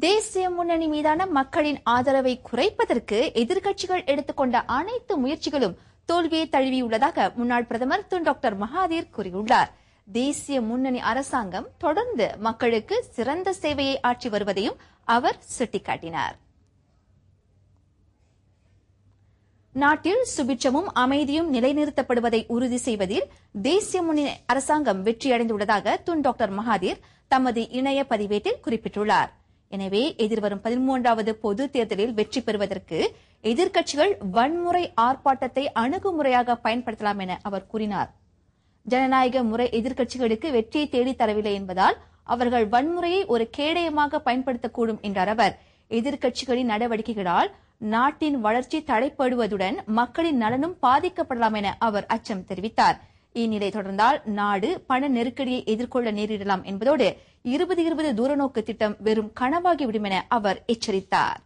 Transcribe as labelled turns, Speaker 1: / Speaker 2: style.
Speaker 1: தேசிய முன்னணி மீதான மக்களின் ஆதரவை குறைப்பதற்கு எதிர்க்கட்சிகள் எடுத்துக்கொண்ட அனைத்து முயற்சிகளும் தோல்வியை தழுவியுள்ளதாக முன்னாள் பிரதமர் டாக்டர் மகாதீர் கூறியுள்ளார். தேசிய முன்னணி அரசாங்கம் தொடர்ந்து மக்களுக்கு சிறந்த சேவையை ஆற்றி வருவதையும் அவர் சுட்டிக்காட்டினார். நாட்டில் சுபிட்சமும் அமைதியும் நிலைநிறுத்தப்படுவதை உறுதி செய்வதில் தேசிய முன்னணி அரசாங்கம் வெற்றியடைந்துள்ளதாக டாக்டர் மகாதீர் தமது இணைய பதிவேட்டில் குறிப்பிட்டுள்ளார். எனவே எதிர்வரும் 13வது பொது தேர்தலில் வெற்றி பெறுவதற்கு எதிர்க்கட்சிகள் வன்முறை ஆர்ப்பாட்டத்தை அணுகுமுறையாக பயன்படுத்தலாம் என அவர் கூறினார். ஜனநாயக முறை எதிர்க்கட்சிகளுக்கு வெற்றியை தேடித் தரவில்லை என்பதால் அவர்கள் வன்முறையை ஒரு கேடயமாக பயன்படுத்தக்கூடும் என்றார் அவர். எதிர்க்கட்சிகளின் நடவடிக்கைகளால் நாட்டின் வளர்ச்சி தடைப்படுவதுடன் மக்களின் நலனும் பாதிக்கப்படலாம் என அவர் அச்சம் தெரிவித்தார். இந்நிலை தொடர்ந்தால் நாடு பண நெருக்கடியை எதிர்கொள்ள நேரிடலாம் என்பதோடு 2020 தூரநோக்கு திட்டம் வெறும் கனவாகிவிடும் என அவர் எச்சரித்தார்.